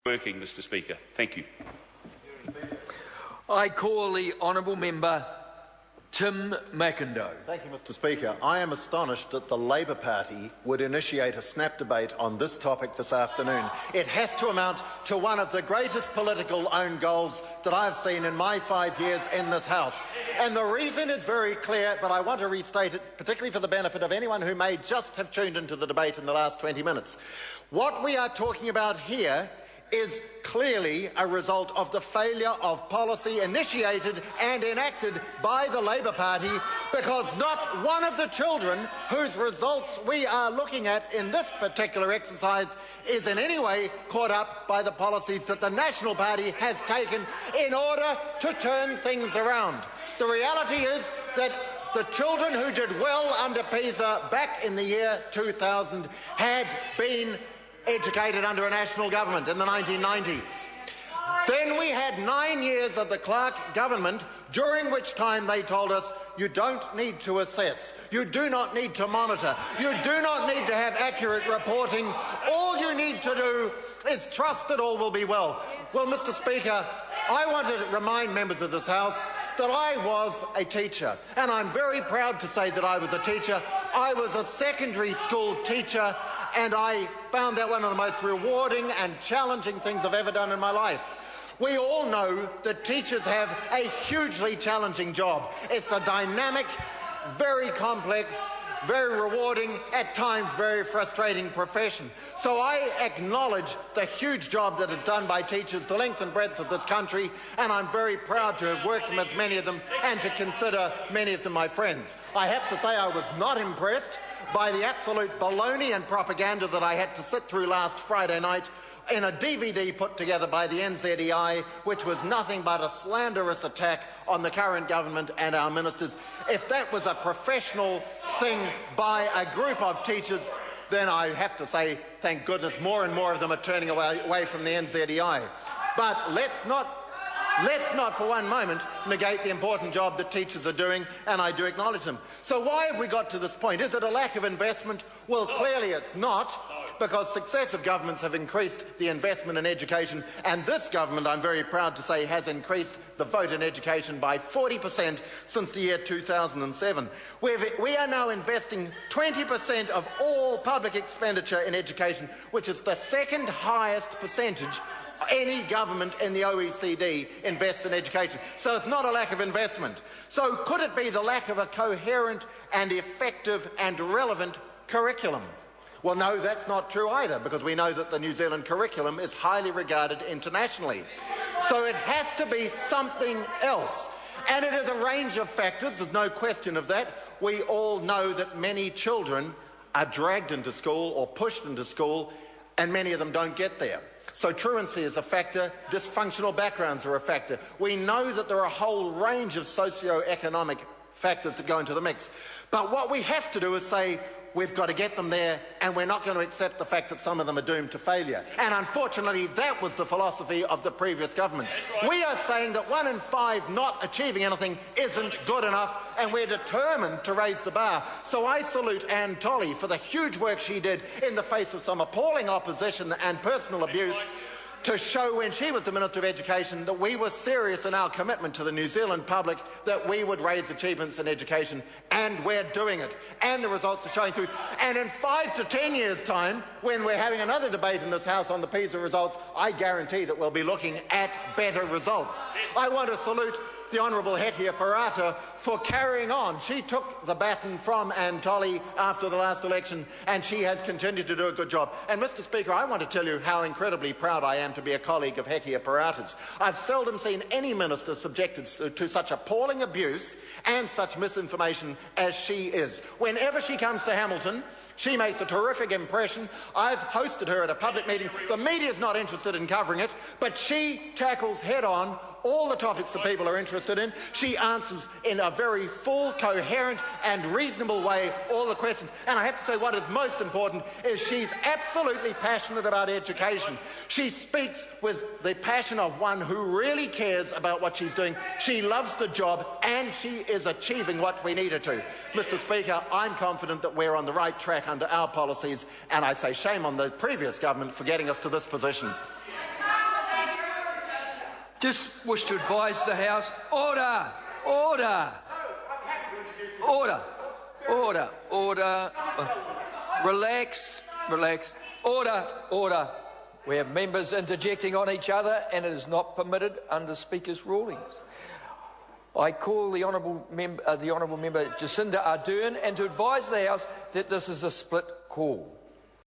Working, Mr Speaker. Thank you. I call the honourable member Tim McIndoe. Thank you, Mr Speaker. I am astonished that the Labor Party would initiate a snap debate on this topic this afternoon. It has to amount to one of the greatest political own goals that I've seen in my 5 years in this House. And the reason is very clear, but I want to restate it, particularly for the benefit of anyone who may just have tuned into the debate in the last 20 minutes. What we are talking about here is clearly a result of the failure of policy initiated and enacted by the Labor Party, because not one of the children whose results we are looking at in this particular exercise is in any way caught up by the policies that the National Party has taken in order to turn things around. The reality is that the children who did well under PISA back in the year 2000 had been educated under a national government in the 1990s. Then we had 9 years of the Clark government, during which time they told us, you don't need to assess, you do not need to monitor, you do not need to have accurate reporting, all you need to do is trust that all will be well. Well, Mr Speaker, I want to remind members of this House that I was a teacher, and I'm very proud to say that I was a teacher. I was a secondary school teacher, and I found that one of the most rewarding and challenging things I've ever done in my life. We all know that teachers have a hugely challenging job. It's a dynamic, very complex, very rewarding, at times very frustrating profession. So I acknowledge the huge job that is done by teachers the length and breadth of this country, and I'm very proud to have worked with many of them and to consider many of them my friends. I have to say I was not impressed by the absolute baloney and propaganda that I had to sit through last Friday night in a DVD put together by the NZEI, which was nothing but a slanderous attack on the current government and our ministers. If that was a professional thing by a group of teachers, then I have to say, thank goodness, more and more of them are turning away from the NZEI. But let's not for one moment negate the important job that teachers are doing, and I do acknowledge them. So why have we got to this point? Is it a lack of investment? Well, clearly it's not, because successive governments have increased the investment in education, and this government, I'm very proud to say, has increased the vote in education by 40% since the year 2007. We are now investing 20% of all public expenditure in education, which is the second highest percentage any government in the OECD invests in education. So it's not a lack of investment. So could it be the lack of a coherent and effective and relevant curriculum? Well, no, that's not true either, because we know that the New Zealand curriculum is highly regarded internationally. So it has to be something else. And it is a range of factors, there's no question of that. We all know that many children are dragged into school or pushed into school, and many of them don't get there. So truancy is a factor, dysfunctional backgrounds are a factor. We know that there are a whole range of socio-economic factors that go into the mix. But what we have to do is say, we've got to get them there, and we're not going to accept the fact that some of them are doomed to failure. And unfortunately, that was the philosophy of the previous government. We are saying that 1 in 5 not achieving anything isn't good enough, and we're determined to raise the bar. So I salute Anne Tolley for the huge work she did in the face of some appalling opposition and personal abuse, to show when she was the Minister of Education that we were serious in our commitment to the New Zealand public, that we would raise achievements in education, and we're doing it. And the results are showing through. And in 5 to 10 years' time, when we're having another debate in this House on the PISA results, I guarantee that we'll be looking at better results. I want to salute the Honourable Hekia Parata for carrying on. She took the baton from Anne Tolley after the last election, and she has continued to do a good job. And Mr Speaker, I want to tell you how incredibly proud I am to be a colleague of Hekia Parata's. I've seldom seen any minister subjected to such appalling abuse and such misinformation as she is. Whenever she comes to Hamilton, she makes a terrific impression. I've hosted her at a public meeting. The media's not interested in covering it, but she tackles head-on all the topics that people are interested in. She answers in a very full, coherent and reasonable way all the questions. And I have to say, what is most important is she's absolutely passionate about education. She speaks with the passion of one who really cares about what she's doing. She loves the job, and she is achieving what we need her to. Mr Speaker, I'm confident that we're on the right track under our policies, and I say shame on the previous government for getting us to this position. Just wish to advise the House. Order! Order! Order! Order! Order! Relax! Relax! Order! Order! We have members interjecting on each other, and it is not permitted under Speaker's rulings. I call the Honourable Member Jacinda Ardern, and to advise the House that this is a split call.